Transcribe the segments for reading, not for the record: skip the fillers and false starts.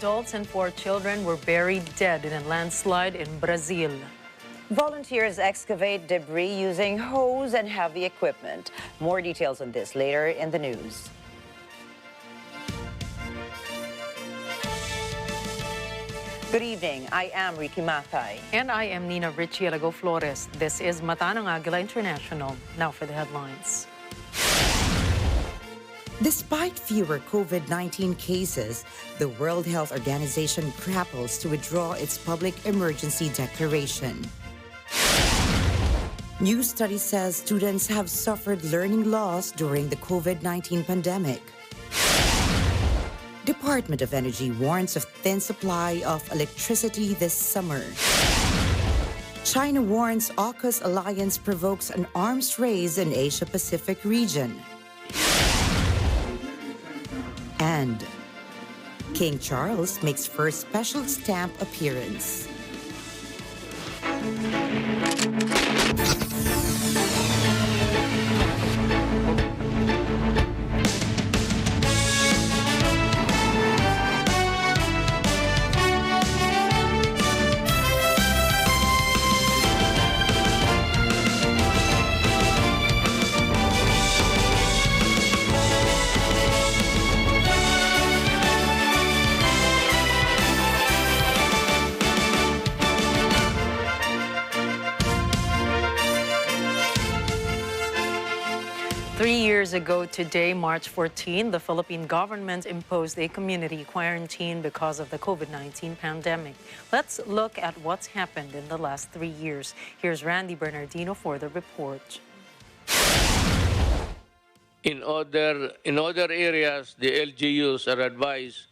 adults and 4 children were buried dead in a landslide in Brazil. Volunteers excavate debris using hose and heavy equipment. More details on this later in the news. Good evening. I am Ricky Matay. And I am Nina Richielago Flores. This is Mata ng Agila International. Now for the headlines. Despite fewer COVID-19 cases, the World Health Organization grapples to withdraw its public emergency declaration. New study says students have suffered learning loss during the COVID-19 pandemic. Department of Energy warns of thin supply of electricity this summer. China warns Aukus alliance provokes an arms race in Asia-Pacific region. And King Charles makes first special stamp appearance. Years ago today, March 14, the Philippine government imposed a community quarantine because of the COVID-19 pandemic. Let's look at what's happened in the last 3 years. Here's Randy Bernardino for the report. In other areas, the LGUs are advised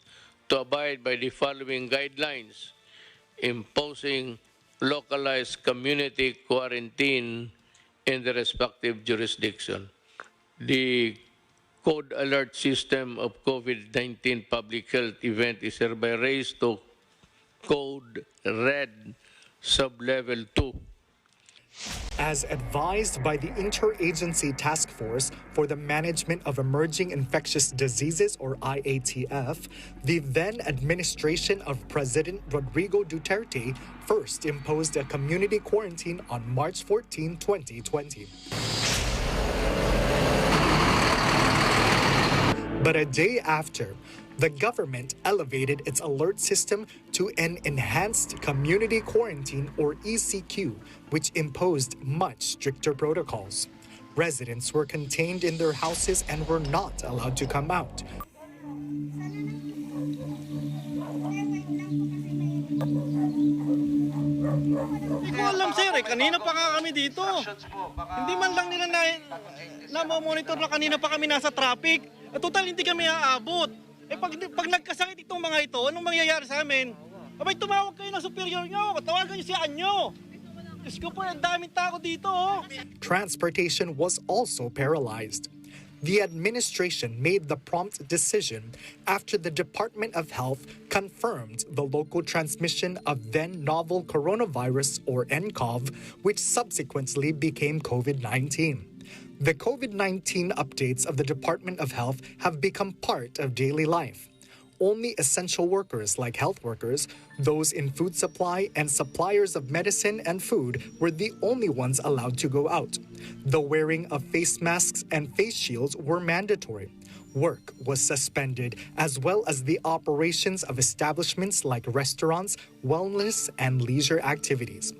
to abide by the following guidelines, imposing localized community quarantine in the respective jurisdiction. The code alert system of COVID-19 public health event is hereby raised to code red sublevel 2. As advised by the Interagency Task Force for the Management of Emerging Infectious Diseases, or IATF, the then administration of President Rodrigo Duterte first imposed a community quarantine on March 14, 2020. But a day after, the government elevated its alert system to an enhanced community quarantine, or ECQ, which imposed much stricter protocols. Residents were contained in their houses and were not allowed to come out. Hindi ko alam, sir. Kanina pa nga kami dito. Hindi man lang nila na-monitor na kanina pa kami nasa traffic. Total, hindi kami aabot. Pag nagkasakit itong mga ito, anong mangyayari sa amin? Abay, tumawag kayo ng superior nyo. Tawagan nyo si Anyo. Diyos ko po, ang daming tao dito. Transportation was also paralyzed. The administration made the prompt decision after the Department of Health confirmed the local transmission of then novel coronavirus, or nCoV, which subsequently became COVID-19. The COVID-19 updates of the Department of Health have become part of daily life. Only essential workers like health workers, those in food supply, and suppliers of medicine and food were the only ones allowed to go out. The wearing of face masks and face shields were mandatory. Work was suspended, as well as the operations of establishments like restaurants, wellness, and leisure activities.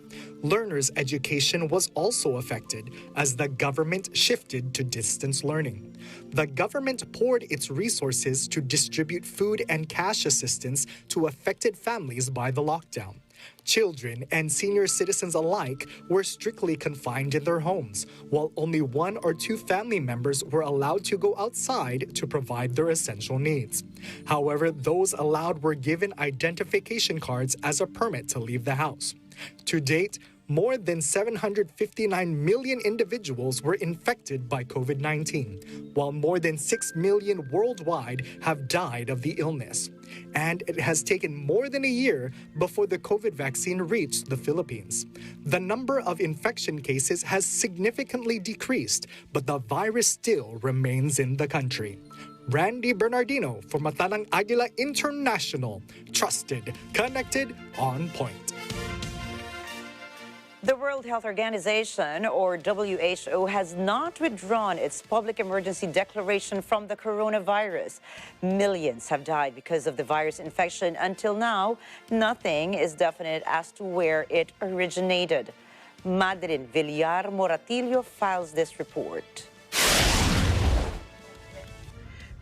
Learners' education was also affected as the government shifted to distance learning. The government poured its resources to distribute food and cash assistance to affected families by the lockdown. Children and senior citizens alike were strictly confined in their homes, while only 1 or 2 family members were allowed to go outside to provide their essential needs. However, those allowed were given identification cards as a permit to leave the house. To date, more than 759 million individuals were infected by COVID-19, while more than 6 million worldwide have died of the illness. And it has taken more than a year before the COVID vaccine reached the Philippines. The number of infection cases has significantly decreased, but the virus still remains in the country. Randy Bernardino for Mata ng Agila International. Trusted, connected, on point. The World Health Organization, or WHO, has not withdrawn its public emergency declaration from the coronavirus. Millions have died because of the virus infection. Until now, nothing is definite as to where it originated. Madeline Villar Moratillo files this report.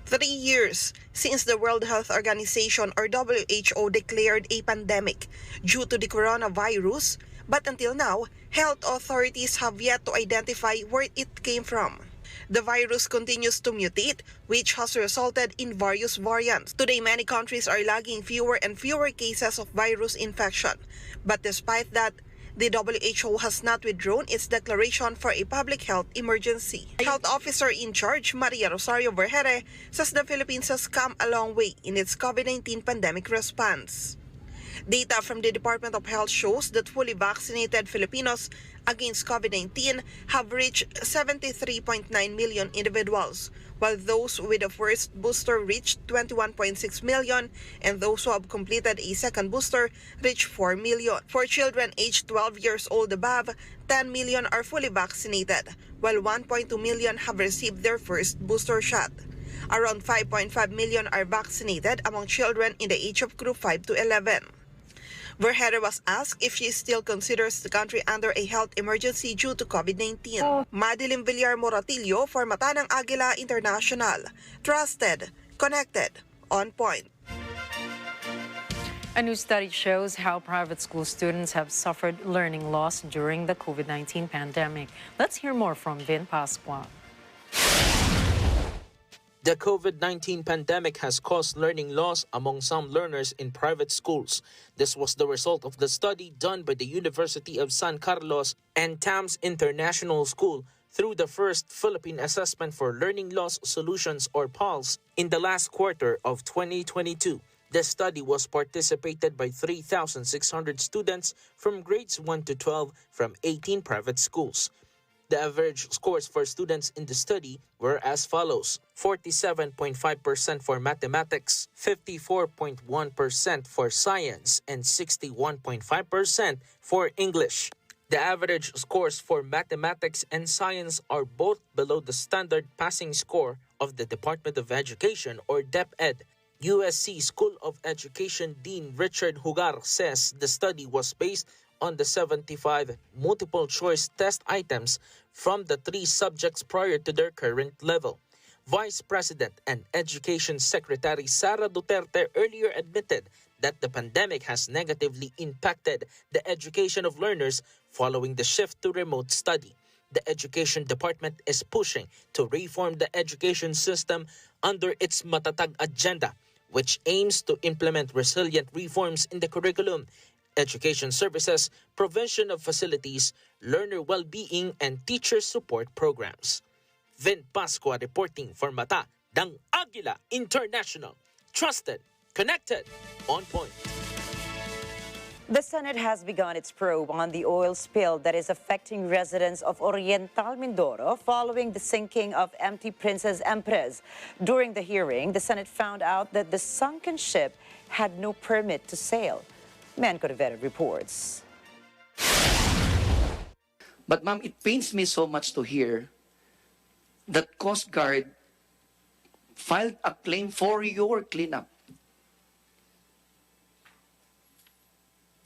3 years since the World Health Organization, or WHO, declared a pandemic due to the coronavirus, but until now, health authorities have yet to identify where it came from. The virus continues to mutate, which has resulted in various variants. Today, many countries are logging fewer and fewer cases of virus infection. But despite that, the WHO has not withdrawn its declaration for a public health emergency. Health officer in charge, Maria Rosario Vergere, says the Philippines has come a long way in its COVID-19 pandemic response. Data from the Department of Health shows that fully vaccinated Filipinos against COVID-19 have reached 73.9 million individuals, while those with the first booster reached 21.6 million and those who have completed a second booster reached 4 million. For children aged 12 years old above, 10 million are fully vaccinated, while 1.2 million have received their first booster shot. Around 5.5 million are vaccinated among children in the age of group 5 to 11. Vergere was asked if she still considers the country under a health emergency due to COVID-19. Madeline Villar Moratillo for Mata ng Agila International. Trusted, connected, on point. A new study shows how private school students have suffered learning loss during the COVID-19 pandemic. Let's hear more from Vin Pasqua. The COVID-19 pandemic has caused learning loss among some learners in private schools. This was the result of the study done by the University of San Carlos and TAMS International School through the first Philippine Assessment for Learning Loss Solutions, or PALS, in the last quarter of 2022. The study was participated by 3,600 students from grades 1 to 12 from 18 private schools. The average scores for students in the study were as follows: 47.5% for mathematics, 54.1% for science, and 61.5% for English. The average scores for mathematics and science are both below the standard passing score of the Department of Education, or DepEd. USC School of Education Dean Richard Hugar says the study was based on the 75 multiple-choice test items from the 3 subjects prior to their current level. Vice President and Education Secretary Sara Duterte earlier admitted that the pandemic has negatively impacted the education of learners following the shift to remote study. The Education Department is pushing to reform the education system under its Matatag agenda, which aims to implement resilient reforms in the curriculum, education services, provision of facilities, learner well-being, and teacher support programs. Vin Pasqua reporting for Mata ng Agila International. Trusted, connected, on point. The Senate has begun its probe on the oil spill that is affecting residents of Oriental Mindoro following the sinking of MT Princess Empress. During the hearing, the Senate found out that the sunken ship had no permit to sail. Manco Rivera reports. But ma'am, it pains me so much to hear that Coast Guard filed a claim for your cleanup.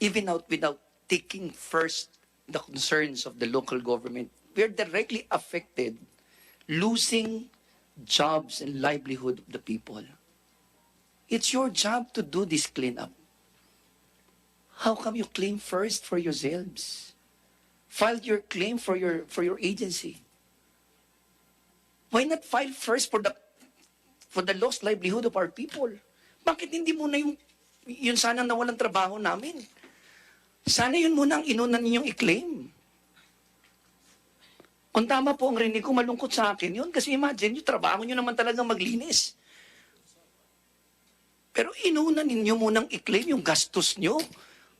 Even without taking first the concerns of the local government, we are directly affected, losing jobs and livelihood of the people. It's your job to do this cleanup. How come you claim first for yourselves? File your claim for your agency. Why not file first for the lost livelihood of our people? Bakit hindi muna yun sana nawalang trabaho namin? Sana yun muna ang inuna ninyong i-claim. Kung tama po ang rinig ko, malungkot sa akin yun. Kasi imagine, yung trabaho nyo naman talagang maglinis. Pero inuna ninyo munang i-claim yung gastos nyo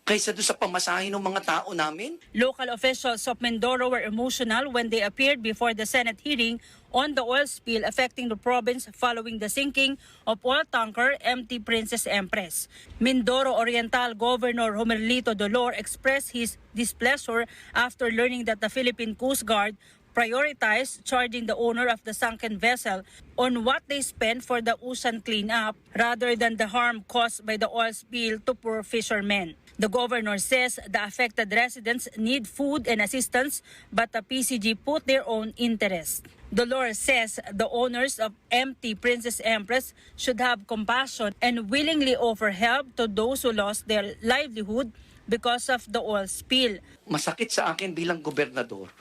kaysa doon sa pamasahe ng mga tao namin. Local officials of Mindoro were emotional when they appeared before the Senate hearing on the oil spill affecting the province following the sinking of oil tanker MT Princess Empress. Mindoro Oriental Governor Romelito Dolor expressed his displeasure after learning that the Philippine Coast Guard prioritized charging the owner of the sunken vessel on what they spent for the ocean cleanup rather than the harm caused by the oil spill to poor fishermen. The governor says the affected residents need food and assistance, but the PCG put their own interest. Dolores says the owners of MT Princess Empress should have compassion and willingly offer help to those who lost their livelihood because of the oil spill. Masakit sa akin bilang gobernador.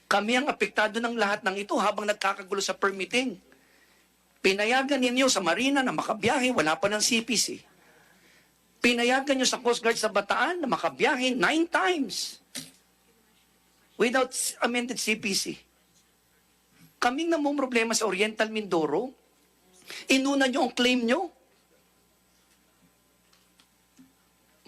Kami ang apektado ng lahat ng ito habang nagkakagulo sa permitting. Pinayagan ninyo sa Marina na makabiyahe, wala pa ng CPC. Pinayagan nyo sa Coast Guard sa Bataan na makabiyahe 9 times without amended CPC. Kaming namumroblema sa Oriental Mindoro, inuna nyo ang claim nyo.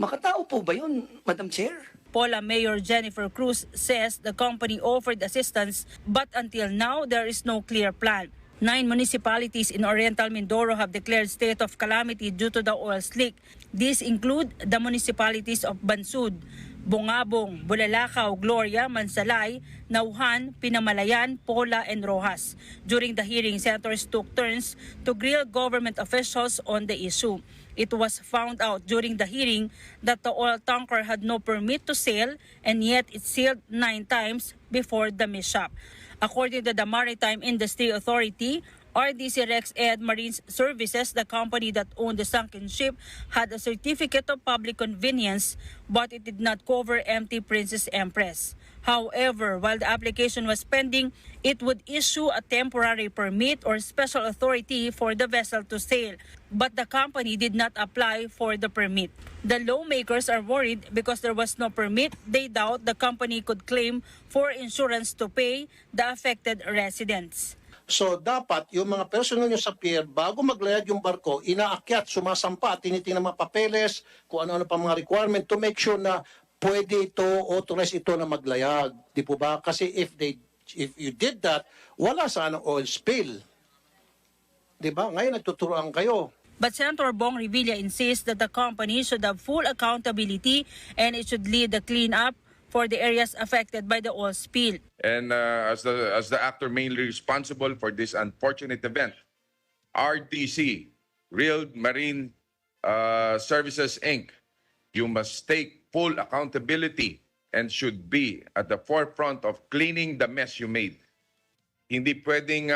Makatao po ba yun, Madam Chair? Paula Mayor Jennifer Cruz says the company offered assistance, but until now there is no clear plan. 9 municipalities in Oriental Mindoro have declared state of calamity due to the oil slick. These include the municipalities of Bansud, Bungabong, Bulalakaw, Gloria, Mansalay, Nauhan, Pinamalayan, Pola, and Rojas. During the hearing, senators took turns to grill government officials on the issue. It was found out during the hearing that the oil tanker had no permit to sail and yet it sailed 9 times before the mishap. According to the Maritime Industry Authority, RDC Rex Ed Marine Services, the company that owned the sunken ship, had a certificate of public convenience, but it did not cover MT Princess Empress. However, while the application was pending, it would issue a temporary permit or special authority for the vessel to sail, but the company did not apply for the permit. The lawmakers are worried because there was no permit. They doubt the company could claim for insurance to pay the affected residents. So dapat yung mga personnel nyo sa pier, bago maglayad yung barko, inaakyat, sumasampa, tinitingnan mga papeles, kung ano-ano pa mga requirement to make sure na pwede ito, authorize ito na maglayag. Di po ba? Kasi if you did that, wala sana oil spill. Di ba? Ngayon nagtuturoan kayo. But Senator Bong Revilla insists that the company should have full accountability and it should lead the cleanup for the areas affected by the oil spill. And as the actor mainly responsible for this unfortunate event, RDC, Real Marine Services Inc., you must take full accountability and should be at the forefront of cleaning the mess you made. Hindi pwedeng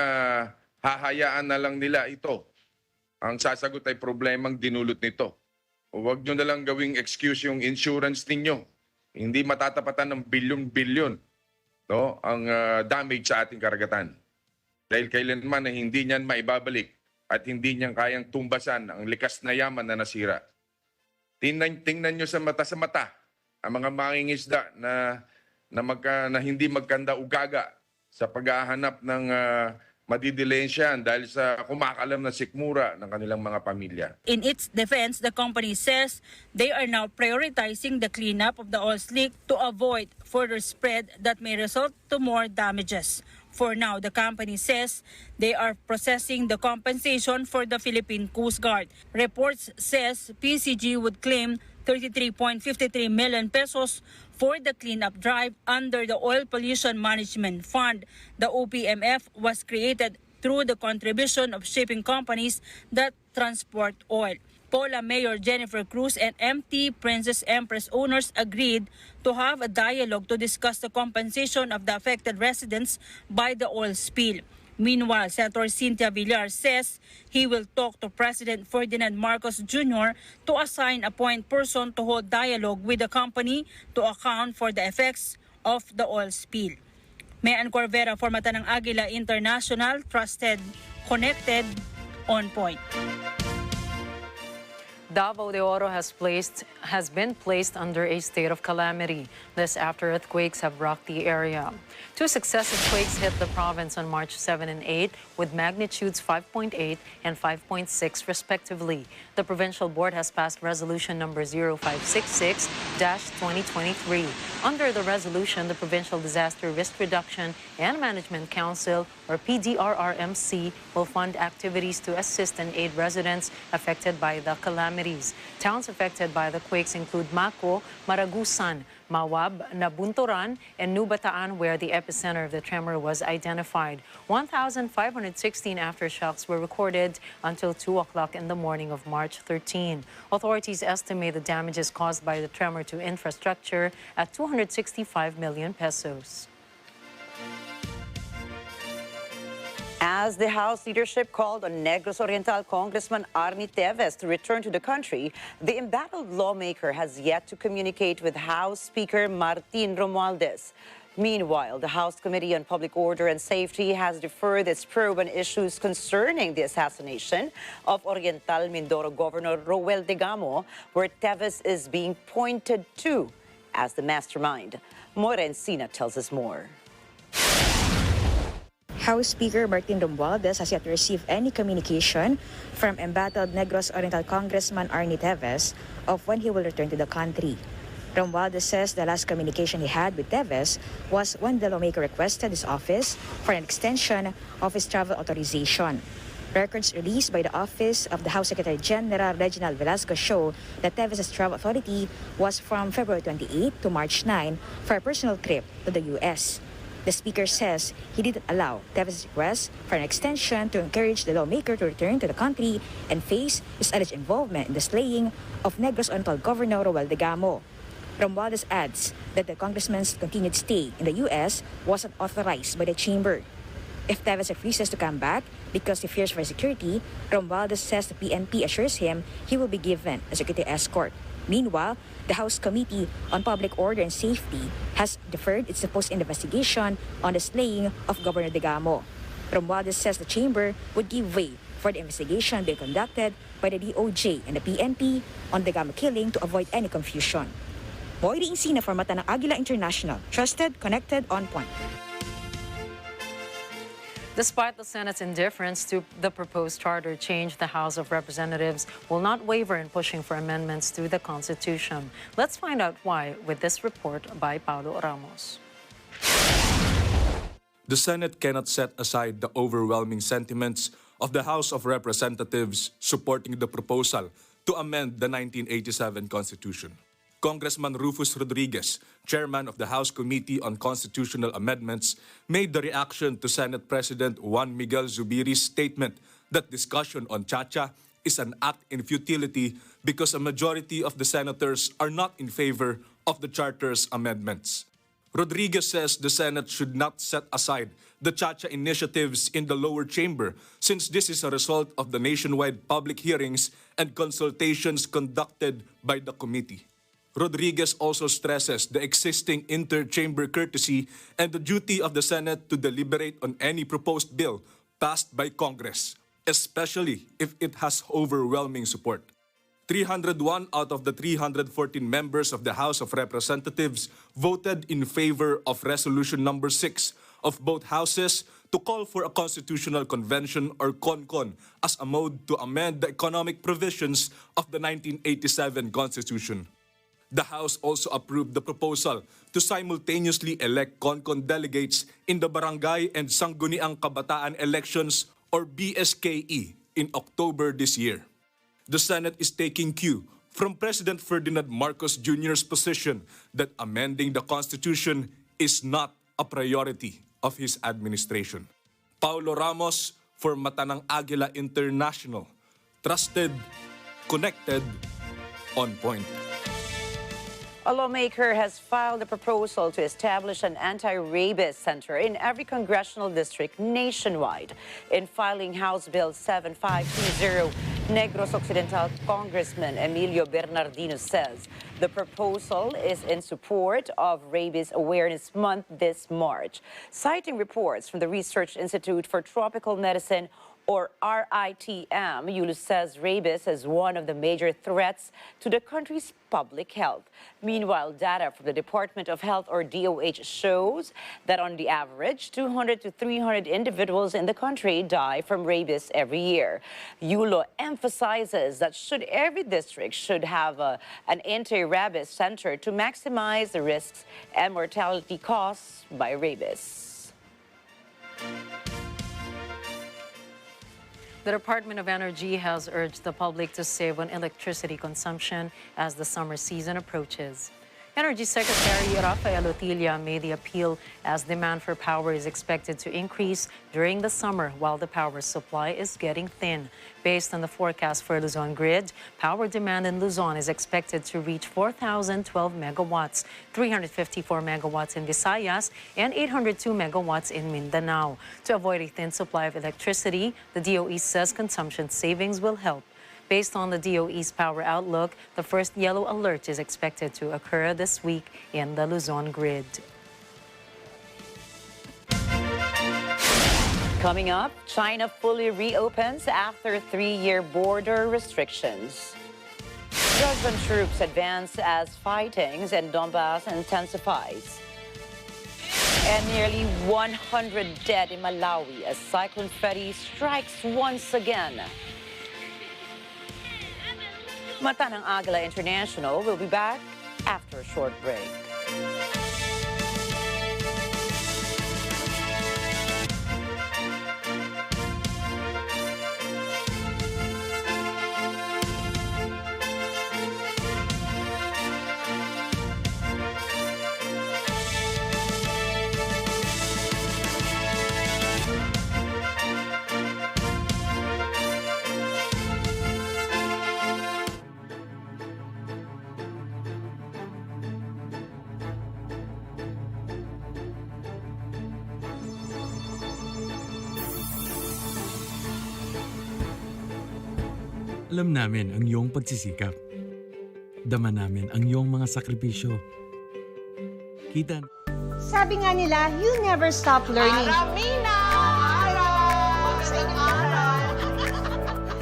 hahayaan na lang nila ito. Ang sasagot ay problemang dinulot nito. Huwag nyo na lang gawing excuse yung insurance ninyo. Hindi matatapatan ng bilyon-bilyon, no, ang damage sa ating karagatan. Dahil kailanman na hindi niyan maibabalik at hindi niyan kayang tumbasan ang likas na yaman na nasira. Tingnan nyo sa mata ang mga mangingisda na hindi magkanda ugaga sa paghahanap ng madidilensyan dahil sa kumakalam na sikmura ng kanilang mga pamilya. In its defense, the company says they are now prioritizing the cleanup of the oil slick to avoid further spread that may result to more damages. For now, the company says they are processing the compensation for the Philippine Coast Guard. Reports says PCG would claim 33.53 million pesos for the cleanup drive under the Oil Pollution Management Fund. The OPMF was created through the contribution of shipping companies that transport oil. Paula Mayor Jennifer Cruz and MT Princess Empress owners agreed to have a dialogue to discuss the compensation of the affected residents by the oil spill. Meanwhile, Senator Cynthia Villar says he will talk to President Ferdinand Marcos Jr. to assign a point person to hold dialogue with the company to account for the effects of the oil spill. Mayan Corvera for Mata ng Agila International, trusted, connected, on point. Davao de Oro has been placed under a state of calamity. This after earthquakes have rocked the area. 2 successive quakes hit the province on March 7 and 8 with magnitudes 5.8 and 5.6 respectively. The provincial board has passed resolution number 0566-2023. Under the resolution, the Provincial Disaster Risk Reduction and Management Council, or PDRRMC, will fund activities to assist and aid residents affected by the calamities. Towns affected by the quakes include Maco, Maragusan, Mawab, Nabunturan, and New Bataan, where the epicenter of the tremor was identified. 1,516 aftershocks were recorded until 2 o'clock in the morning of March 13. Authorities estimate the damages caused by the tremor to infrastructure at 265 million pesos. As the House leadership called on Negros Oriental Congressman Arnie Teves to return to the country, the embattled lawmaker has yet to communicate with House Speaker Martin Romualdez. Meanwhile, the House Committee on Public Order and Safety has deferred its probe on issues concerning the assassination of Oriental Mindoro Governor Roel Degamo, where Teves is being pointed to as the mastermind. Moira Encina tells us more. House Speaker Martin Romualdez has yet to receive any communication from embattled Negros Oriental Congressman Arnie Teves of when he will return to the country. Romualdez says the last communication he had with Teves was when the lawmaker requested his office for an extension of his travel authorization. Records released by the Office of the House Secretary General Reginald Velasco show that Teves' travel authority was from February 28 to March 9 for a personal trip to the U.S. The Speaker says he didn't allow Teves' request for an extension to encourage the lawmaker to return to the country and face his alleged involvement in the slaying of Negros Oriental Governor Roel Degamo. Romualdez adds that the congressman's continued stay in the U.S. wasn't authorized by the chamber. If Teves refuses to come back because he fears for his security, Romualdez says the PNP assures him he will be given a security escort. Meanwhile, the House Committee on Public Order and Safety has deferred its supposed investigation on the slaying of Governor Degamo. Romualdez says the chamber would give way for the investigation being conducted by the DOJ and the PNP on the Degamo killing to avoid any confusion. Moira Encina for Mata ng Agila International. Trusted, connected, on point. Despite the Senate's indifference to the proposed charter change, the House of Representatives will not waver in pushing for amendments to the Constitution. Let's find out why with this report by Paulo Ramos. The Senate cannot set aside the overwhelming sentiments of the House of Representatives supporting the proposal to amend the 1987 Constitution. Congressman Rufus Rodriguez, chairman of the House Committee on Constitutional Amendments, made the reaction to Senate President Juan Miguel Zubiri's statement that discussion on Chacha is an act in futility because a majority of the senators are not in favor of the Charter's amendments. Rodriguez says the Senate should not set aside the Chacha initiatives in the lower chamber since this is a result of the nationwide public hearings and consultations conducted by the committee. Rodriguez also stresses the existing inter-chamber courtesy and the duty of the Senate to deliberate on any proposed bill passed by Congress, especially if it has overwhelming support. 301 out of the 314 members of the House of Representatives voted in favor of Resolution Number 6 of both houses to call for a constitutional convention or CONCON as a mode to amend the economic provisions of the 1987 Constitution. The House also approved the proposal to simultaneously elect CONCON delegates in the Barangay and Sangguniang Kabataan elections or BSKE in October this year. The Senate is taking cue from President Ferdinand Marcos Jr.'s position that amending the Constitution is not a priority of his administration. Paulo Ramos for Mata ng Agila International. Trusted, connected, on point. A lawmaker has filed a proposal to establish an anti-rabies center in every congressional district nationwide. In filing House Bill 7520, Negros Occidental Congressman Emilio Bernardino says the proposal is in support of Rabies Awareness Month this March. Citing reports from the Research Institute for Tropical Medicine, or RITM, Yulo says rabies is one of the major threats to the country's public health. Meanwhile, data from the Department of Health, or DOH, shows that on the average, 200 to 300 individuals in the country die from rabies every year. Yulo emphasizes that every district should have an anti-rabies center to maximize the risks and mortality caused by rabies. The Department of Energy has urged the public to save on electricity consumption as the summer season approaches. Energy Secretary Rafael Otilla made the appeal as demand for power is expected to increase during the summer while the power supply is getting thin. Based on the forecast for Luzon grid, power demand in Luzon is expected to reach 4,012 megawatts, 354 megawatts in Visayas, and 802 megawatts in Mindanao. To avoid a thin supply of electricity, the DOE says consumption savings will help. Based on the DOE's power outlook, the first yellow alert is expected to occur this week in the Luzon grid. Coming up, China fully reopens after 3-year border restrictions. Russian troops advance as fightings in Donbass intensifies. And nearly 100 dead in Malawi as Cyclone Freddy strikes once again. Mata ng Agila International will be back after a short break. Alam namin ang iyong pagsisikap. Dama namin ang iyong mga sakripisyo. Kita. Sabi nga nila, you never stop learning. Aramina! Aral!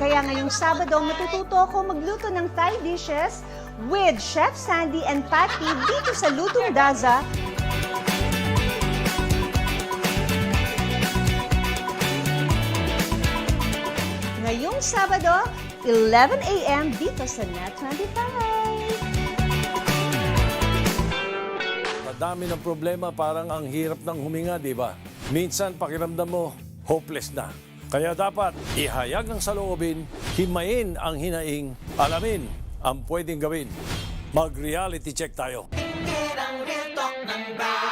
Kaya ngayong Sabado, matututo ako magluto ng Thai dishes with Chef Sandy and Patty dito sa Lutong Daza. Ngayong Sabado, 11 a.m. dito sa Net 25. Madami ng problema, parang ang hirap ng huminga, di ba? Minsan pakiramdam mo, hopeless na. Kaya dapat ihayag ang saloobin, himayin ang hinaing, alamin ang pwedeng gawin. Mag-reality check tayo. Tingin ang real talk ng bayan.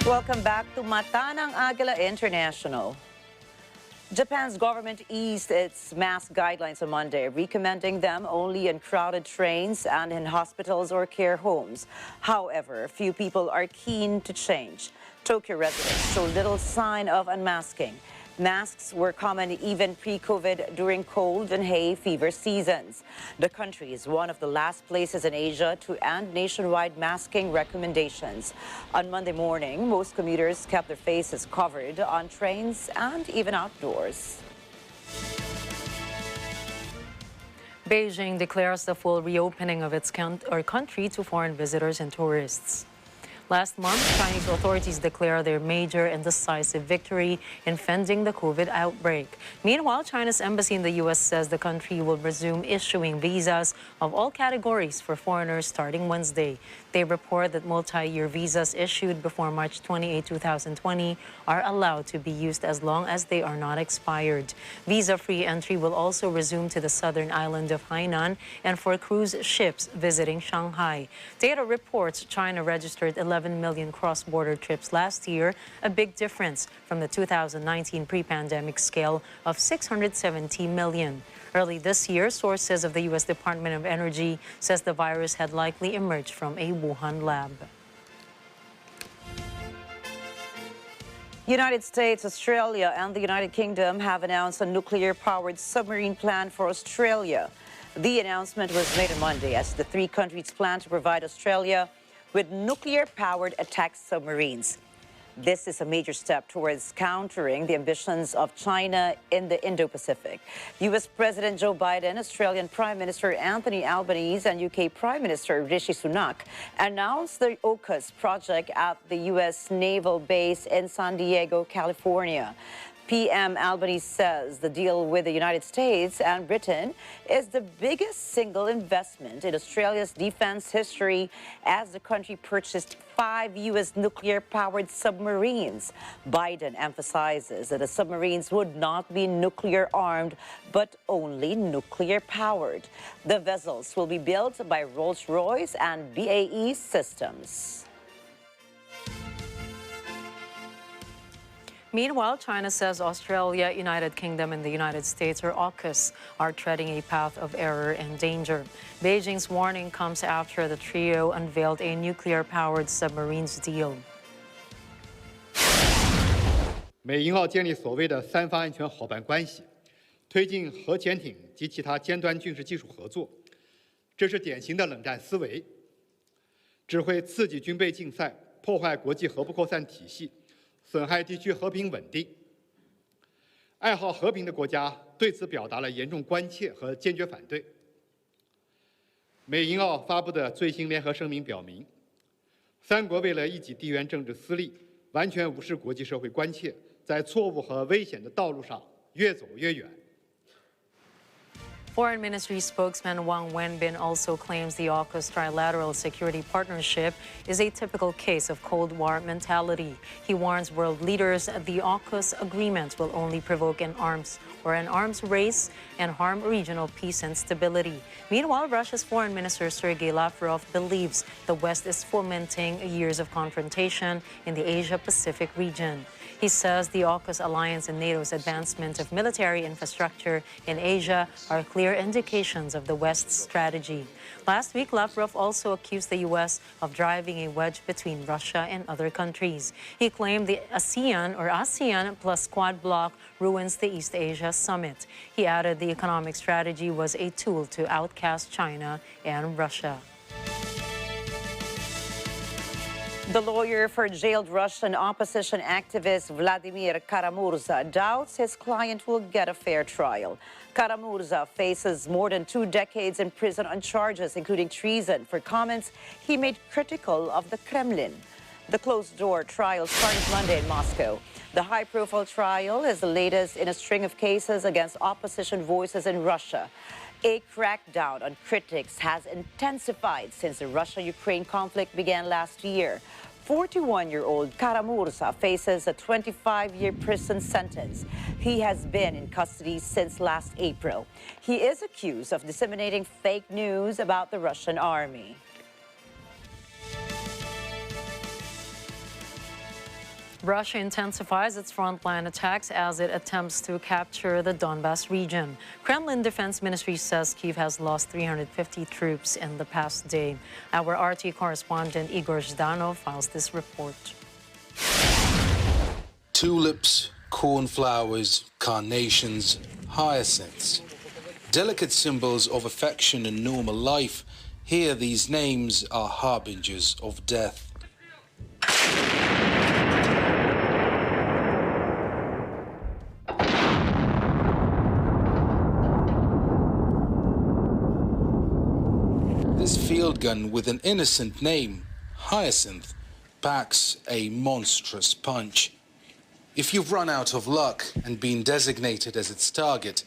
Welcome back to Mata ng Agila International. Japan's government eased its mask guidelines on Monday, recommending them only in crowded trains and in hospitals or care homes. However, few people are keen to change. Tokyo residents show little sign of unmasking. Masks were common even pre-COVID during cold and hay fever seasons. The country is one of the last places in Asia to end nationwide masking recommendations. On Monday morning, most commuters kept their faces covered on trains and even outdoors. Beijing declares the full reopening of its country to foreign visitors and tourists. Last month, Chinese authorities declared their major and decisive victory in fending the COVID outbreak. Meanwhile, China's embassy in the U.S. says the country will resume issuing visas of all categories for foreigners starting Wednesday. They report that multi-year visas issued before March 28, 2020 are allowed to be used as long as they are not expired. Visa-free entry will also resume to the southern island of Hainan and for cruise ships visiting Shanghai. Data reports China registered 11 million cross-border trips last year, a big difference from the 2019 pre-pandemic scale of 670 million. Early this year, sources of the U.S. Department of Energy says the virus had likely emerged from a Wuhan lab. United States, Australia, and the United Kingdom have announced a nuclear-powered submarine plan for Australia. The announcement was made on Monday as the three countries plan to provide Australia with nuclear-powered attack submarines. This is a major step towards countering the ambitions of China in the Indo-Pacific. U.S. President Joe Biden, Australian Prime Minister Anthony Albanese, and U.K. Prime Minister Rishi Sunak announced the Aukus project at the U.S. Naval Base in San Diego, California. PM Albanese says the deal with the United States and Britain is the biggest single investment in Australia's defense history as the country purchased 5 U.S. nuclear-powered submarines. Biden emphasizes that the submarines would not be nuclear-armed, but only nuclear-powered. The vessels will be built by Rolls-Royce and BAE Systems. Meanwhile, China says Australia, United Kingdom, and the United States, or Aukus, are treading a path of error and danger. Beijing's warning comes after the trio unveiled a nuclear-powered submarines deal. 美英澳建立所谓的三方安全伙伴关系，推进核潜艇及其他尖端军事技术合作，这是典型的冷战思维，只会刺激军备竞赛，破坏国际核不扩散体系。 损害地区和平稳定。爱好和平的国家对此表达了严重关切和坚决反对。美英澳发布的最新联合声明表明，三国为了一己地缘政治私利，完全无视国际社会关切，在错误和危险的道路上越走越远。 Foreign Ministry spokesman Wang Wenbin also claims the AUKUS trilateral security partnership is a typical case of Cold War mentality. He warns world leaders the AUKUS agreement will only provoke an arms race and harm regional peace and stability. Meanwhile, Russia's Foreign Minister Sergei Lavrov believes the West is fomenting years of confrontation in the Asia-Pacific region. He says the AUKUS alliance and NATO's advancement of military infrastructure in Asia are clear indications of the West's strategy. Last week, Lavrov also accused the U.S. of driving a wedge between Russia and other countries. He claimed the ASEAN plus Quad bloc ruins the East Asia summit. He added the economic strategy was a tool to outcast China and Russia. The lawyer for jailed Russian opposition activist Vladimir Kara-Murza doubts his client will get a fair trial. Kara-Murza faces more than 2 decades in prison on charges including treason for comments he made critical of the Kremlin. The closed-door trial started Monday in Moscow. The high-profile trial is the latest in a string of cases against opposition voices in Russia. A crackdown on critics has intensified since the Russia-Ukraine conflict began last year. 41-year-old Kara-Murza faces a 25-year prison sentence. He has been in custody since last April. He is accused of disseminating fake news about the Russian army. Russia intensifies its frontline attacks as it attempts to capture the Donbas region. Kremlin Defense Ministry says Kyiv has lost 350 troops in the past day. Our RT correspondent Igor Zhdanov files this report. Tulips, cornflowers, carnations, hyacinths. Delicate symbols of affection and normal life. Here, these names are harbingers of death. This field gun with an innocent name, Hyacinth, packs a monstrous punch. If you've run out of luck and been designated as its target,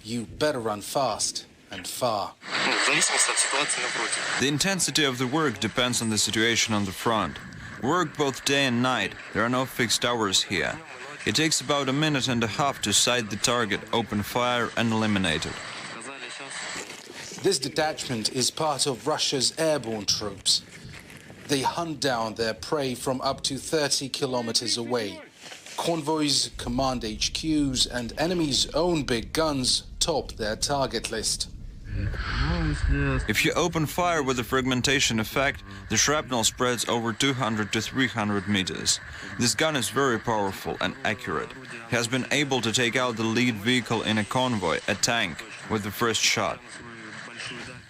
you better run fast and far. The intensity of the work depends on the situation on the front. Work both day and night. There are no fixed hours here. It takes about a minute and a half to sight the target, open fire and eliminate it. This detachment is part of Russia's airborne troops. They hunt down their prey from up to 30 kilometers away. Convoys, command HQs, and enemies' own big guns top their target list. If you open fire with the fragmentation effect, the shrapnel spreads over 200 to 300 meters. This gun is very powerful and accurate. It has been able to take out the lead vehicle in a convoy, a tank, with the first shot.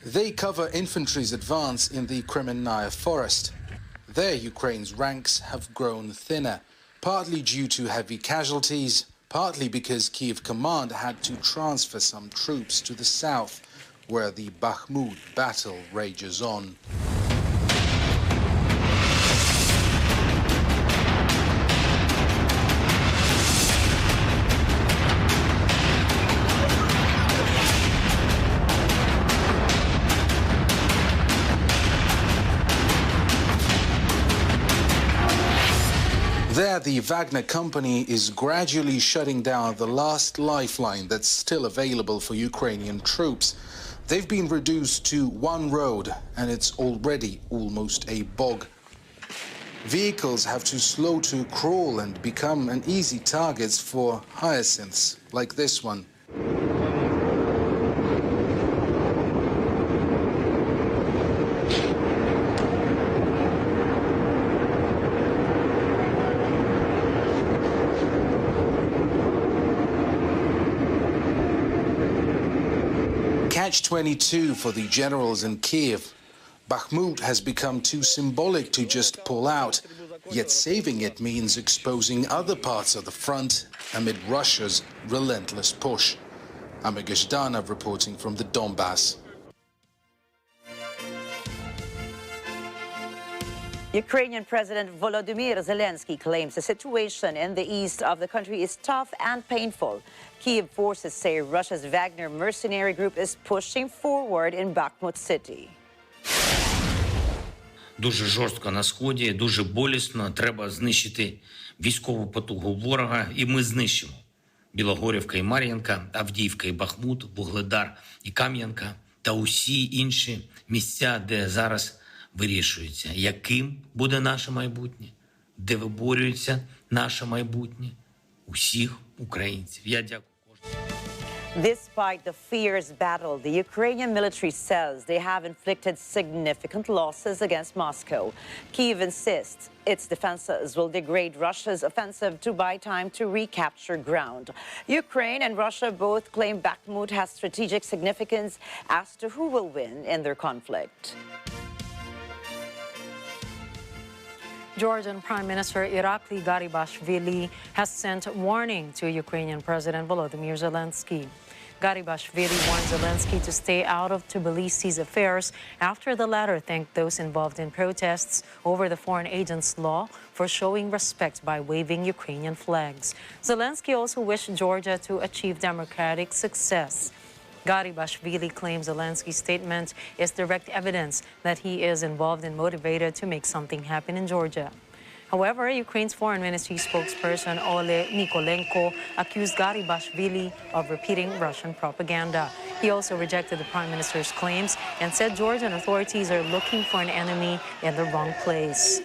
They cover infantry's advance in the Kremenная forest. There, Ukraine's ranks have grown thinner, partly due to heavy casualties, partly because Kiev command had to transfer some troops to the south, where the Bakhmut battle rages on. There, the Wagner company is gradually shutting down the last lifeline that's still available for Ukrainian troops. They've been reduced to one road, and it's already almost a bog. Vehicles have to slow to crawl and become an easy targets for hyacinths like this one. Catch-22 for the generals in Kiev. Bakhmut has become too symbolic to just pull out, yet saving it means exposing other parts of the front amid Russia's relentless push. I'm Agila reporting from the Donbass. Ukrainian President Volodymyr Zelensky claims the situation in the east of the country is tough and painful. Kiev forces say Russia's Wagner mercenary group is pushing forward in Bakhmut city. Дуже жорстко на сході, дуже болісно. Треба знищити військову потугу ворога, і ми знищимо. Білогорівка і Мар'їнка, Авдіївка і Бахмут, Вугледар і Кам'янка та усі інші місця, де зараз вирішується, яким буде наше майбутнє, де виборюється наше майбутнє усіх українців. Я дякую. Despite the fierce battle, the Ukrainian military says they have inflicted significant losses against Moscow. Kyiv insists its defenses will degrade Russia's offensive to buy time to recapture ground. Ukraine and Russia both claim Bakhmut has strategic significance as to who will win in their conflict. Georgian Prime Minister Irakli Garibashvili has sent warning to Ukrainian President Volodymyr Zelensky. Garibashvili warned Zelensky to stay out of Tbilisi's affairs after the latter thanked those involved in protests over the foreign agents law for showing respect by waving Ukrainian flags. Zelensky also wished Georgia to achieve democratic success. Garibashvili claims Zelensky's statement is direct evidence that he is involved and motivated to make something happen in Georgia. However, Ukraine's Foreign Ministry spokesperson Ole Nikolenko accused Garibashvili of repeating Russian propaganda. He also rejected the Prime Minister's claims and said Georgian authorities are looking for an enemy in the wrong place.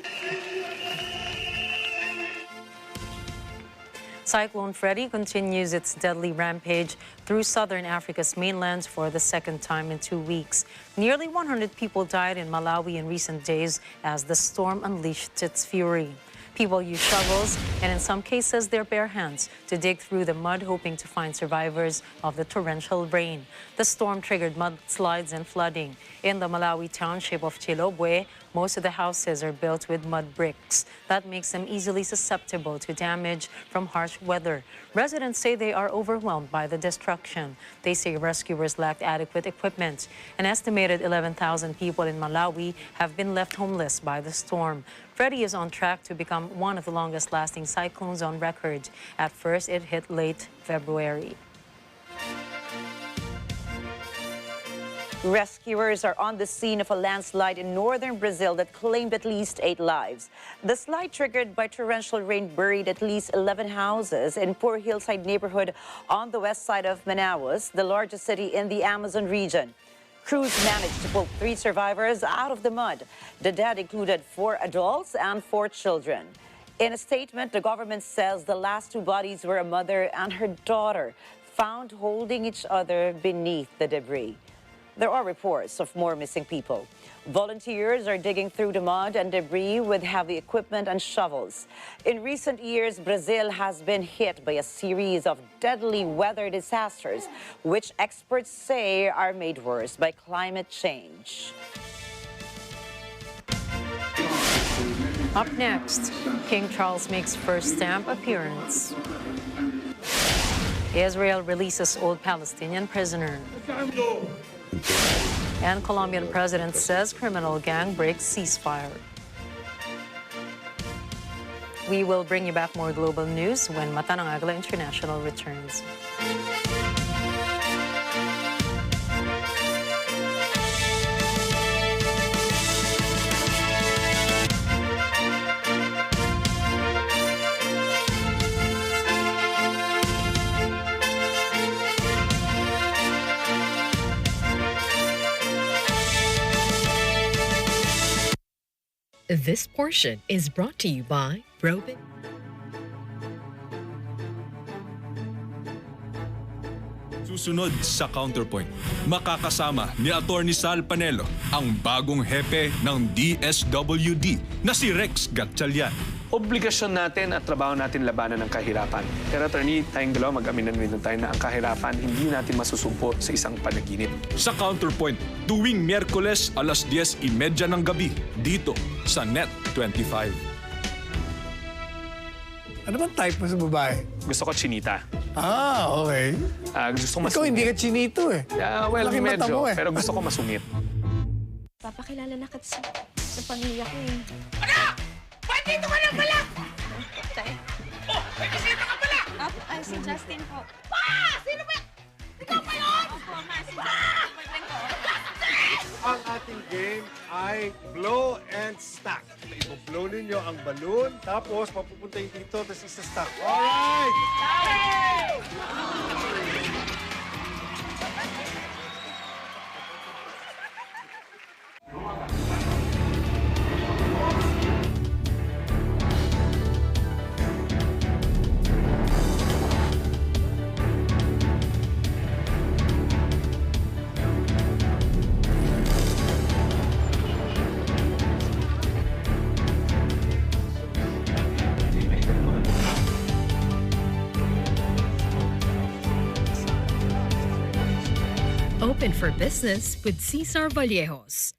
Cyclone Freddy continues its deadly rampage through southern Africa's mainland for the second time in 2 weeks. Nearly 100 people died in Malawi in recent days as the storm unleashed its fury. People use shovels and, in some cases, their bare hands to dig through the mud, hoping to find survivors of the torrential rain. The storm triggered mudslides and flooding. In the Malawi township of Chilobwe, most of the houses are built with mud bricks. That makes them easily susceptible to damage from harsh weather. Residents say they are overwhelmed by the destruction. They say rescuers lacked adequate equipment. An estimated 11,000 people in Malawi have been left homeless by the storm. Freddy is on track to become one of the longest-lasting cyclones on record. At first, it hit late February. Rescuers are on the scene of a landslide in northern Brazil that claimed at least 8 lives. The slide triggered by torrential rain buried at least 11 houses in poor hillside neighborhood on the west side of Manaus, the largest city in the Amazon region. Crews managed to pull 3 survivors out of the mud. The dead included 4 adults and 4 children. In a statement, the government says the last 2 bodies were a mother and her daughter, found holding each other beneath the debris. There are reports of more missing people. Volunteers are digging through the mud and debris with heavy equipment and shovels. In recent years, Brazil has been hit by a series of deadly weather disasters, which experts say are made worse by climate change. Up next, King Charles makes first stamp appearance. Israel releases old Palestinian prisoner. And Colombian president says criminal gang breaks ceasefire. We will bring you back more global news when Mata ng Agila International returns. This portion is brought to you by Robin. Susunod sa Counterpoint, makakasama ni Atty. Sal Panelo ang bagong hepe ng DSWD na si Rex Gatchalian. Obligasyon natin at trabaho natin labanan ng kahirapan. Pero attorney, tayong dalawa mag-aminan rin tayo na ang kahirapan hindi natin masusumpo sa isang panaginip. Sa Counterpoint, tuwing Miyerkules alas 10:30 ng gabi dito sa Net 25. Ano bang type mo sa babae? Gusto ko chinita. Ah, okay. Gusto ko masungit. Ikaw hindi ka chinito eh. Well, Laki mata medyo. mo eh. Pero gusto ko masungit. Papakilala na kita sa pamilya ko eh. Dito ka na pala! Tay? Oh, may bisita ka pala! Si Justin po. Sino ba? Ikaw pa yun? Opo, ma. Si Justin po. Ang ating game ay blow and stack. Ibo-blow ninyo ang balloon, tapos papupunta yung dito, tapos isa-stack. Alright! Open for Business with Cesar Vallejos.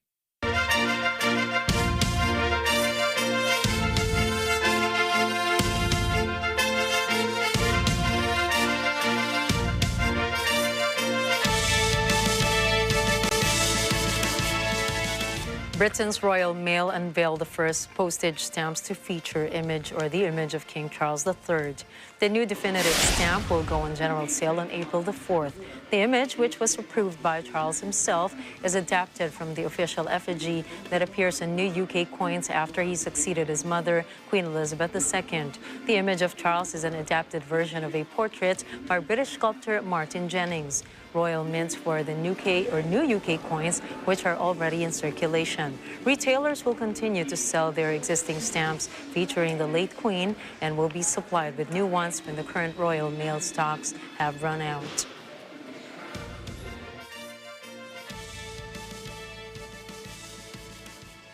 Britain's Royal Mail unveiled the first postage stamps to feature the image of King Charles III. The new definitive stamp will go on general sale on April the 4th. The image, which was approved by Charles himself, is adapted from the official effigy that appears in new UK coins after he succeeded his mother, Queen Elizabeth II. The image of Charles is an adapted version of a portrait by British sculptor Martin Jennings. Royal mints for the new UK coins, which are already in circulation. Retailers will continue to sell their existing stamps featuring the late Queen and will be supplied with new ones when the current Royal Mail stocks have run out.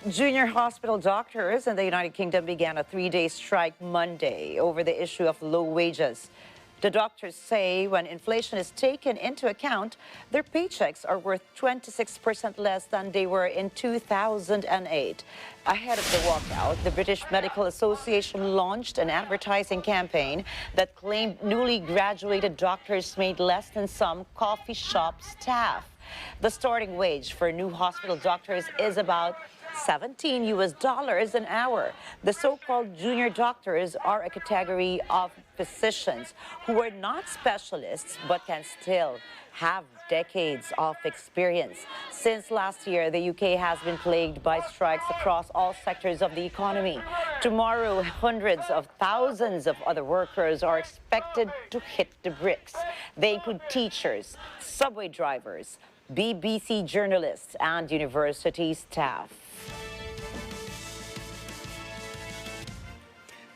Junior hospital doctors in the United Kingdom began a 3-day strike Monday over the issue of low wages. The doctors say when inflation is taken into account, their paychecks are worth 26% less than they were in 2008. Ahead of the walkout, the British Medical Association launched an advertising campaign that claimed newly graduated doctors made less than some coffee shop staff. The starting wage for new hospital doctors is about $17 an hour. The so-called junior doctors are a category of physicians who are not specialists but can still have decades of experience. Since last year, the UK has been plagued by strikes across all sectors of the economy. Tomorrow, hundreds of thousands of other workers are expected to hit the bricks. They include teachers, subway drivers, BBC journalists, and university staff.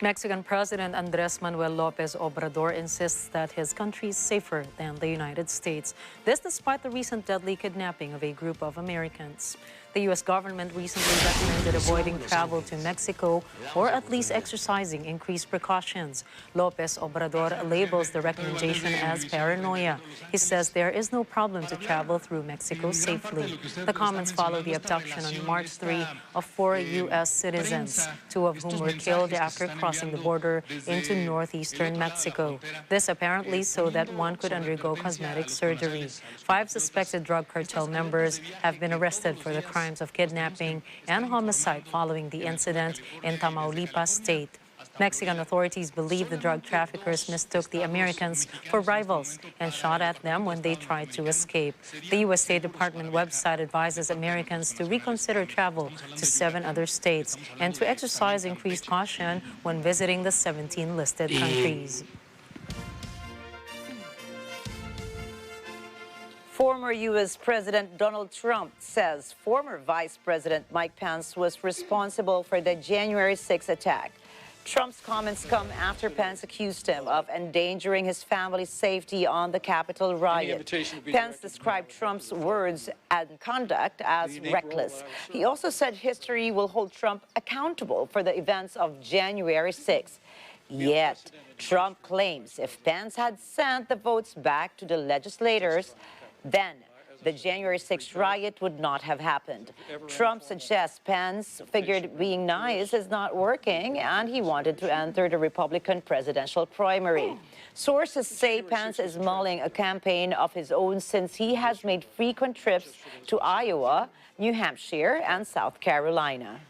Mexican President Andrés Manuel López Obrador insists that his country is safer than the United States. This despite the recent deadly kidnapping of a group of Americans. The U.S. government recently recommended avoiding travel to Mexico or at least exercising increased precautions. López Obrador labels the recommendation as paranoia. He says there is no problem to travel through Mexico safely. The comments follow the abduction on March 3 of 4 U.S. citizens, 2 of whom were killed after crossing the border into northeastern Mexico. This apparently so that one could undergo cosmetic surgery. 5 suspected drug cartel members have been arrested for the crimes of kidnapping and homicide following the incident in Tamaulipas state. Mexican authorities believe the drug traffickers mistook the Americans for rivals and shot at them when they tried to escape. The U.S. State Department website advises Americans to reconsider travel to 7 other states and to exercise increased caution when visiting the 17 listed countries. Former U.S. President Donald Trump says former Vice President Mike Pence was responsible for the January 6 attack. Trump's comments come after Pence accused him of endangering his family's safety on the Capitol riot. Pence described Trump's words and conduct as reckless. He also said history will hold Trump accountable for the events of January 6. Yet, Trump claims if Pence had sent the votes back to the legislators, then the January 6th riot would not have happened. Trump suggests Pence figured being nice is not working and he wanted to enter the Republican presidential primary. Sources say Pence is mulling a campaign of his own since he has made frequent trips to Iowa, New Hampshire, and South Carolina.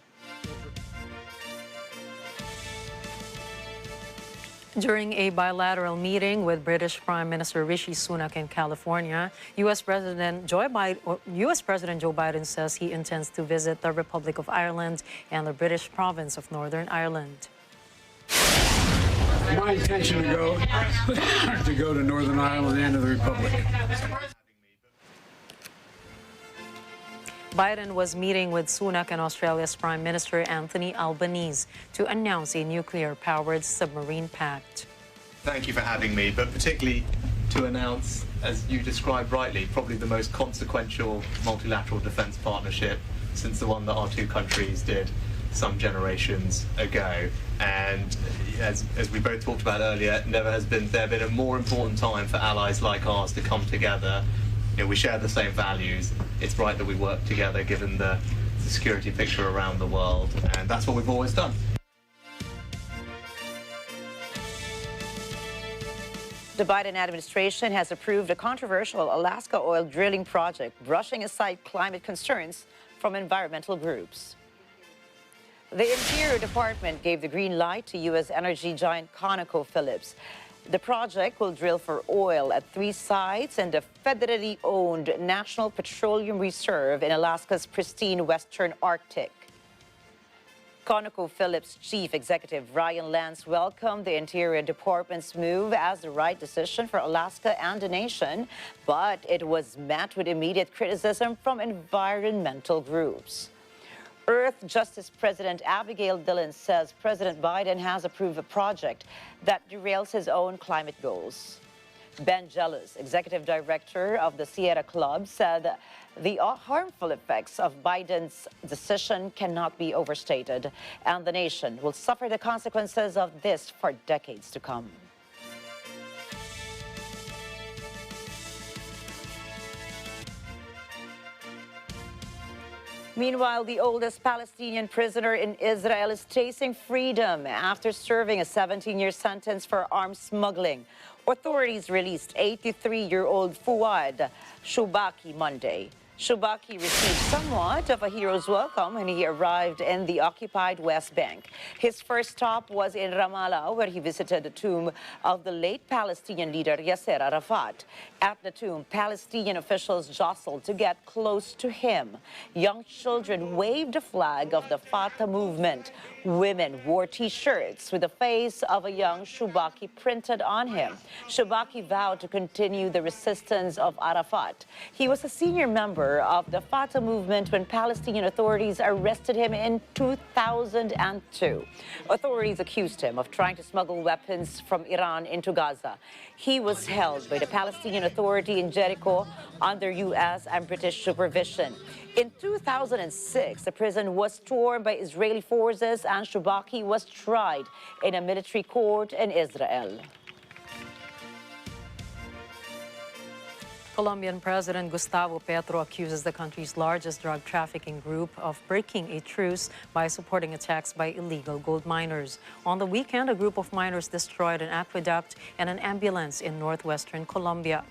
During a bilateral meeting with British Prime Minister Rishi Sunak in California, U.S. President Joe Biden says he intends to visit the Republic of Ireland and the British province of Northern Ireland. My intention to go to Northern Ireland and to the Republic. Biden was meeting with Sunak and Australia's Prime Minister Anthony Albanese to announce a nuclear-powered submarine pact. Thank you for having me, but particularly to announce, as you described rightly, probably the most consequential multilateral defence partnership since the one that our two countries did some generations ago. And as we both talked about earlier, never has been a more important time for allies like ours to come together. You know, we share the same values. It's right that we work together given the security picture around the world, and that's what we've always done. The Biden administration has approved a controversial Alaska oil drilling project, brushing aside climate concerns from environmental groups. The Interior Department gave the green light to U.S. energy giant ConocoPhillips. The project will drill for oil at 3 sites in the federally owned National Petroleum Reserve in Alaska's pristine western Arctic. ConocoPhillips Chief Executive Ryan Lance welcomed the Interior Department's move as the right decision for Alaska and the nation, but it was met with immediate criticism from environmental groups. Earth Justice President Abigail Dillon says President Biden has approved a project that derails his own climate goals. Ben Jealous, Executive Director of the Sierra Club, said the harmful effects of Biden's decision cannot be overstated, and the nation will suffer the consequences of this for decades to come. Meanwhile, the oldest Palestinian prisoner in Israel is tasting freedom after serving a 17-year sentence for arms smuggling. Authorities released 83-year-old Fouad Shoubaki Monday. Shubaki received somewhat of a hero's welcome when he arrived in the occupied West Bank. His first stop was in Ramallah, where he visited the tomb of the late Palestinian leader Yasser Arafat. At the tomb, Palestinian officials jostled to get close to him. Young children waved the flag of the Fatah movement. Women wore T-shirts with the face of a young Shubaki printed on him. Shubaki vowed to continue the resistance of Arafat. He was a senior member of the Fatah movement when Palestinian authorities arrested him in 2002. Authorities accused him of trying to smuggle weapons from Iran into Gaza. He was held by the Palestinian Authority in Jericho under U.S. and British supervision. In 2006, the prison was stormed by Israeli forces and Shubaki was tried in a military court in Israel. Colombian President Gustavo Petro accuses the country's largest drug trafficking group of breaking a truce by supporting attacks by illegal gold miners. On the weekend, a group of miners destroyed an aqueduct and an ambulance in northwestern Colombia.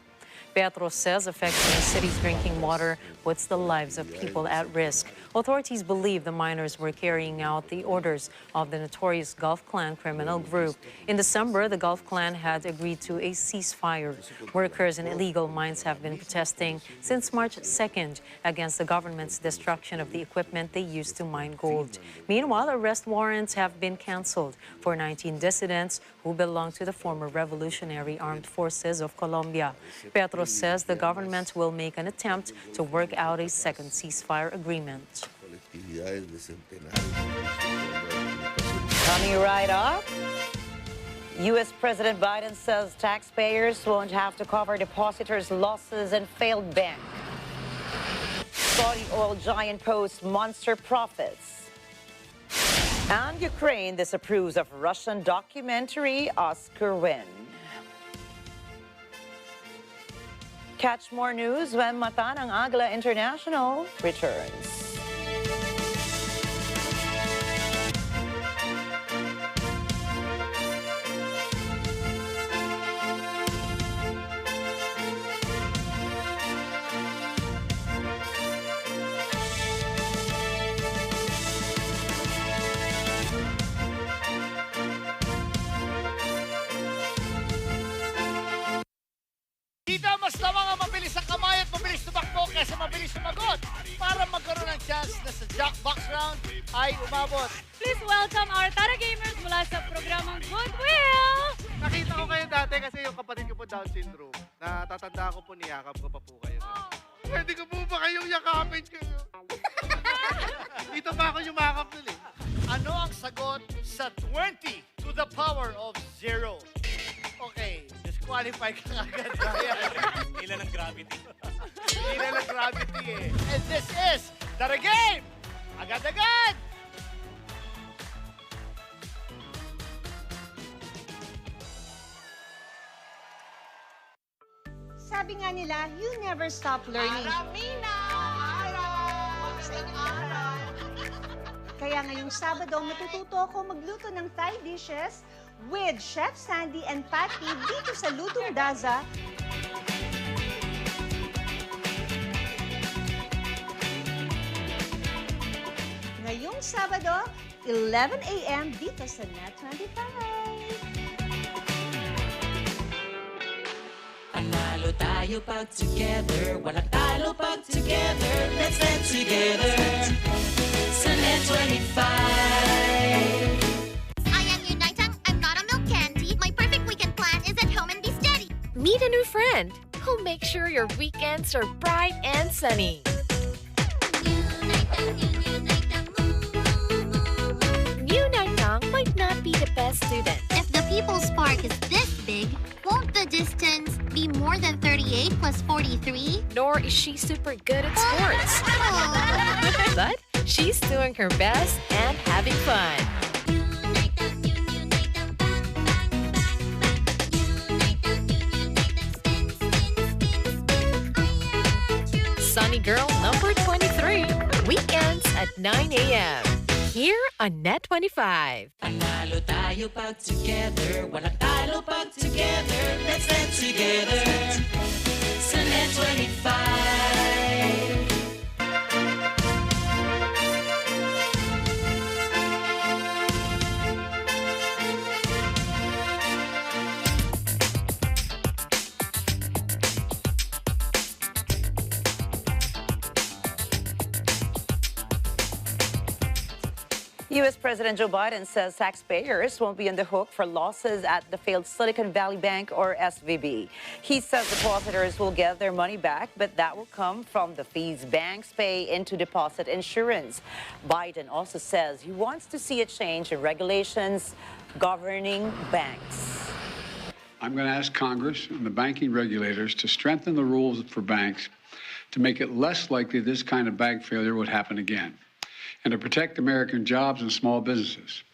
Petro says affecting the city's drinking water puts the lives of people at risk. Authorities believe the miners were carrying out the orders of the notorious Gulf Clan criminal group. In December, the Gulf Clan had agreed to a ceasefire. Workers in illegal mines have been protesting since March 2nd against the government's destruction of the equipment they used to mine gold. Meanwhile, arrest warrants have been canceled for 19 dissidents who belong to the former Revolutionary Armed Forces of Colombia. Petro says the government will make an attempt to work out a second ceasefire agreement. Coming right up, U.S. President Biden says taxpayers won't have to cover depositors' losses in failed bank. Saudi oil giant posts monster profits. And Ukraine disapproves of Russian documentary Oscar win. Catch more news when Mata ng Agila International returns. Kita mas lamang ang mabilis ang kamay at mabilis tumakbo kaysa mabilis sumagot para magkaroon ng chance na sa Jackbox round ay umabot. Please welcome our Tara Gamers mula sa programang Goodwill! Nakita ko kayo dati kasi yung kapatid ko po Down syndrome. Natatanda ko po, niyakap ko pa po kayo. Pwede ko po ba kayong yakapin kayo? Dito pa ako yumakap nun eh. Ano ang sagot sa 20 to the power of 0? Okay, disqualify ka agad. Ilan ang gravity? Ilan ang gravity eh. And this is Tara Game! Agad-agad! Sabi nga nila, you never stop learning. Aramina! Kaya ngayong Sabado, matututo ako magluto ng Thai dishes with Chef Sandy and Patty dito sa Lutong Daza. Ngayong Sabado, 11 a.m. dito sa Net 25. Panalo tayo pag together, walang talo pag together. Let's dance together sa Net 25. Meet a new friend who'll make sure your weekends are bright and sunny. New Naitang might not be the best student. If the People's Park is this big, won't the distance be more than 38 plus 43? Nor is she super good at sports. But she's doing her best and having fun. Sunny Girl number 23, weekends at 9 a.m. Here on Net 25. Panalo tayo pag together, walang talo pag together. Let's dance together sa Net 25. U.S. President Joe Biden says taxpayers won't be on the hook for losses at the failed Silicon Valley Bank, or SVB. He says depositors will get their money back, but that will come from the fees banks pay into deposit insurance. Biden also says he wants to see a change in regulations governing banks. I'm going to ask Congress and the banking regulators to strengthen the rules for banks to make it less likely this kind of bank failure would happen again, and to protect American jobs and small businesses.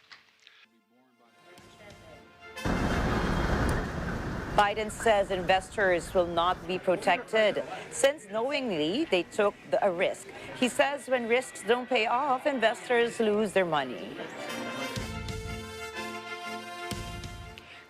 Biden says investors will not be protected since knowingly they took a risk. He says when risks don't pay off, investors lose their money.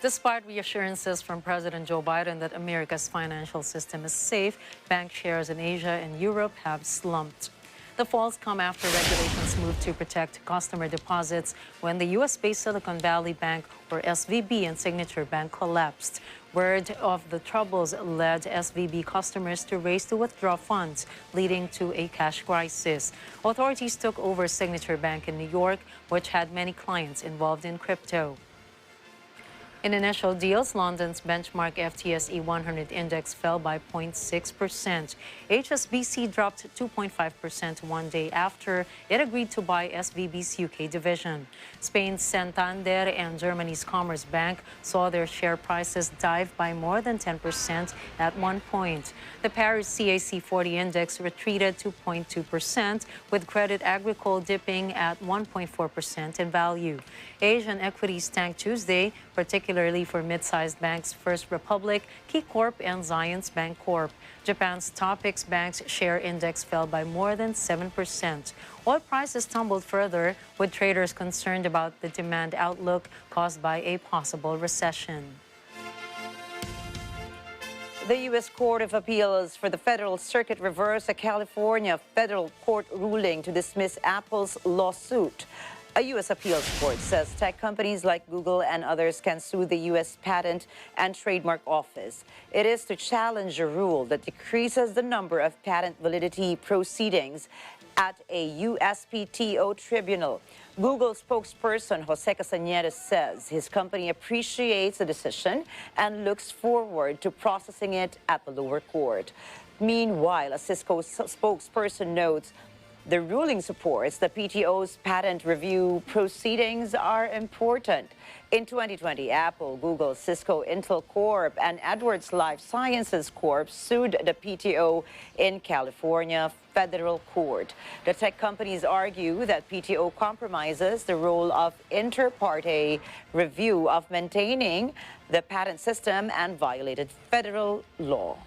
Despite reassurances from President Joe Biden that America's financial system is safe, bank shares in Asia and Europe have slumped. The falls come after regulations moved to protect customer deposits when the U.S.-based Silicon Valley Bank, or SVB, and Signature Bank collapsed. Word of the troubles led SVB customers to race to withdraw funds, leading to a cash crisis. Authorities took over Signature Bank in New York, which had many clients involved in crypto. In initial deals, London's benchmark FTSE 100 index fell by 0.6%. HSBC dropped 2.5% one day after it agreed to buy SVB's UK division. Spain's Santander and Germany's Commerzbank saw their share prices dive by more than 10% at one point. The Paris CAC 40 index retreated 2.2%, with Crédit Agricole dipping at 1.4% in value. Asian equities tanked Tuesday, particularly for mid-sized banks First Republic, KeyCorp, and Zions Bancorp. Japan's Topix Bank's share index fell by more than 7%. Oil prices tumbled further, with traders concerned about the demand outlook caused by a possible recession. The U.S. Court of Appeals for the Federal Circuit reversed a California federal court ruling to dismiss Apple's lawsuit. A U.S. appeals court says tech companies like Google and others can sue the U.S. Patent and Trademark Office. It is to challenge a rule that decreases the number of patent validity proceedings at a USPTO tribunal. Google spokesperson Jose Casañeda says his company appreciates the decision and looks forward to processing it at the lower court. Meanwhile, a Cisco spokesperson notes the ruling supports the PTO's patent review proceedings are important. In 2020, Apple, Google, Cisco, Intel Corp, and Edwards Life Sciences Corp sued the PTO in California federal court. The tech companies argue that PTO compromises the role of inter partes review of maintaining the patent system and violated federal law.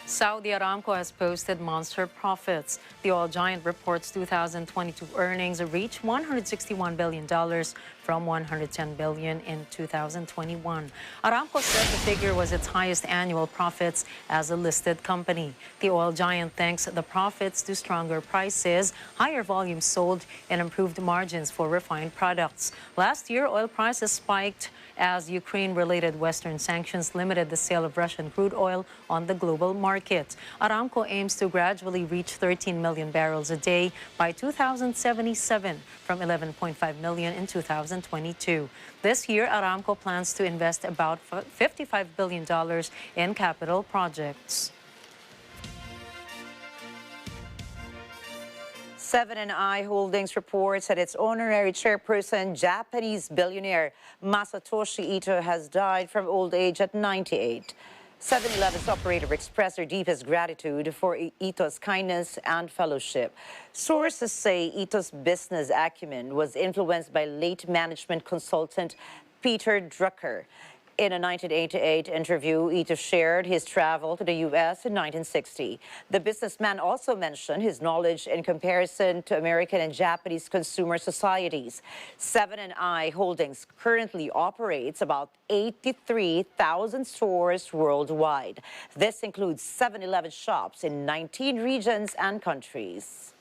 Saudi Aramco has posted monster profits. The oil giant reports 2022 earnings reached $161 billion from $110 billion in 2021. Aramco said the figure was its highest annual profits as a listed company. The oil giant thanks the profits to stronger prices, higher volumes sold, and improved margins for refined products. Last year, oil prices spiked as Ukraine-related Western sanctions limited the sale of Russian crude oil on the global market. Aramco aims to gradually reach 13 million barrels a day by 2077 from 11.5 million in 2022. This year, Aramco plans to invest about $55 billion in capital projects. 7&I Holdings reports that its honorary chairperson, Japanese billionaire Masatoshi Ito, has died from old age at 98. 7-Eleven's operator expressed their deepest gratitude for Ito's kindness and fellowship. Sources say Ito's business acumen was influenced by late management consultant Peter Drucker. In a 1988 interview, Ito shared his travel to the U.S. in 1960. The businessman also mentioned his knowledge in comparison to American and Japanese consumer societies. 7&I Holdings currently operates about 83,000 stores worldwide. This includes 7-Eleven shops in 19 regions and countries.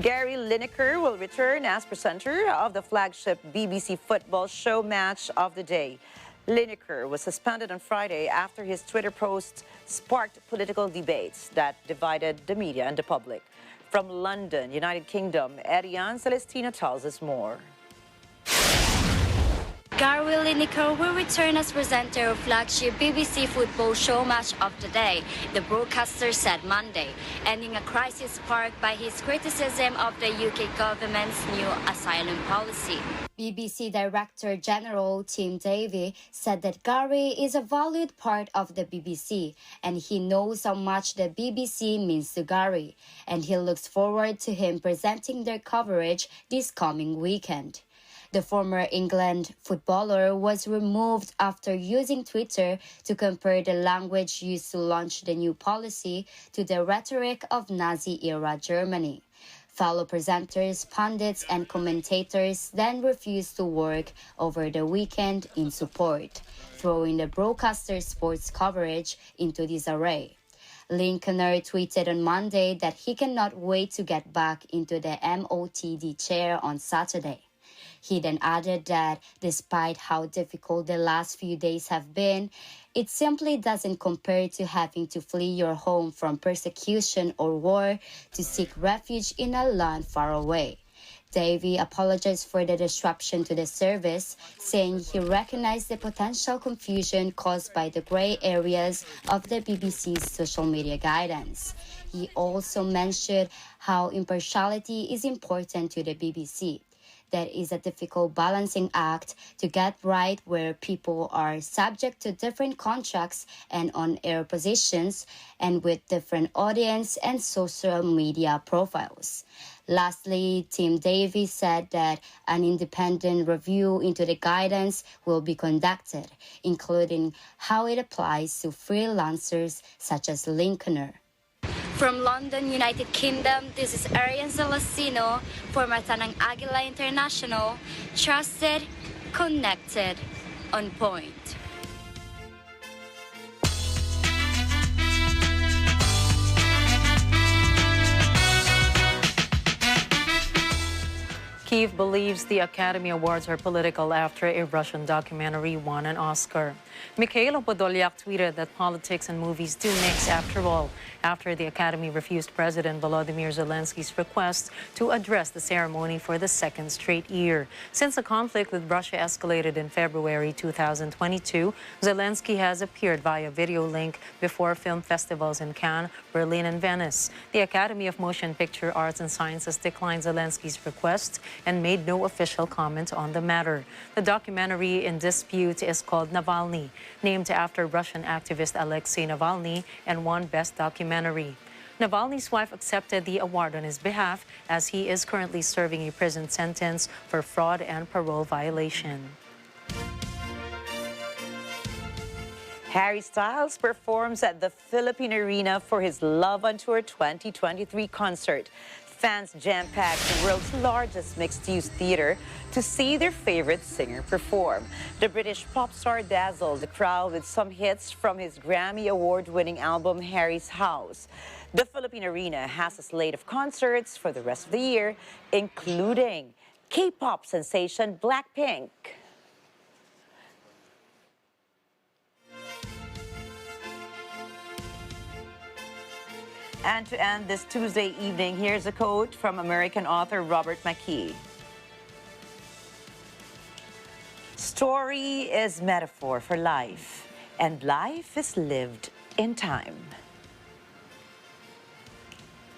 Gary Lineker will return as presenter of the flagship BBC football show Match of the Day. Lineker was suspended on Friday after his Twitter post sparked political debates that divided the media and the public. From London, United Kingdom, Ariane Celestina tells us more. Gary Lineker will return as presenter of flagship BBC football show Match of the Day, the broadcaster said Monday, ending a crisis sparked by his criticism of the UK government's new asylum policy. BBC Director General Tim Davie said that Gary is a valued part of the BBC and he knows how much the BBC means to Gary, and he looks forward to him presenting their coverage this coming weekend. The former England footballer was removed after using Twitter to compare the language used to launch the new policy to the rhetoric of Nazi-era Germany. Fellow presenters, pundits, and commentators then refused to work over the weekend in support, throwing the broadcaster's sports coverage into disarray. Lincolner tweeted on Monday that he cannot wait to get back into the MOTD chair on Saturday. He then added that despite how difficult the last few days have been, it simply doesn't compare to having to flee your home from persecution or war to seek refuge in a land far away. Davie apologized for the disruption to the service, saying he recognized the potential confusion caused by the gray areas of the BBC's social media guidance. He also mentioned how impartiality is important to the BBC. That is a difficult balancing act to get right where people are subject to different contracts and on-air positions and with different audience and social media profiles. Lastly, Tim Davie said that an independent review into the guidance will be conducted, including how it applies to freelancers such as Lincolner. From London, United Kingdom, this is Ariane Celestino for Matanang Agila International. Trusted, connected, on point. Kyiv believes the Academy Awards are political after a Russian documentary won an Oscar. Mikhailo Podolyak tweeted that politics and movies do mix after all, after the Academy refused President Volodymyr Zelensky's request to address the ceremony for the second straight year. Since the conflict with Russia escalated in February 2022, Zelensky has appeared via video link before film festivals in Cannes, Berlin, and Venice. The Academy of Motion Picture Arts and Sciences declined Zelensky's request and made no official comment on the matter. The documentary in dispute is called Navalny, named after Russian activist Alexei Navalny, and won Best Documentary. Navalny's wife accepted the award on his behalf as he is currently serving a prison sentence for fraud and parole violation. Harry Styles performs at the Philippine Arena for his Love on Tour 2023 concert. Fans jam-packed the world's largest mixed-use theater to see their favorite singer perform. The British pop star dazzled the crowd with some hits from his Grammy Award-winning album Harry's House. The Philippine Arena has a slate of concerts for the rest of the year, including K-pop sensation Blackpink. And to end this Tuesday evening, here's a quote from American author Robert McKee. Story is metaphor for life, and life is lived in time.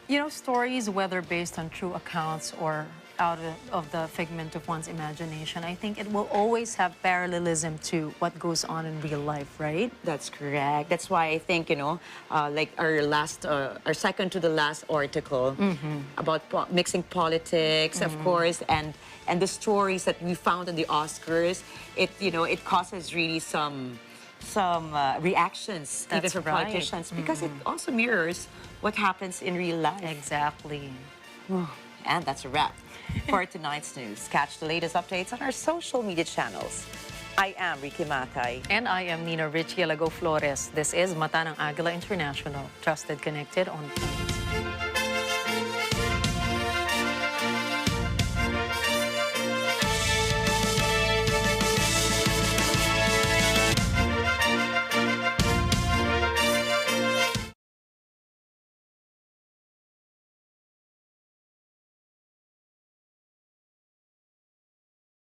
You know, stories, whether based on true accounts or out of the figment of one's imagination, I think it will always have parallelism to what goes on in real life, right? That's correct. That's why I think, you know, like our second to the last article about mixing politics, of course, and the stories that we found in the Oscars, it causes really some reactions, even from politicians, because it also mirrors what happens in real life. Exactly. And that's a wrap for tonight's news. Catch the latest updates on our social media channels. I am Ricky Matay. And I am Nina Richie Alago Flores. This is Mata ng Agila International. Trusted, connected, on point.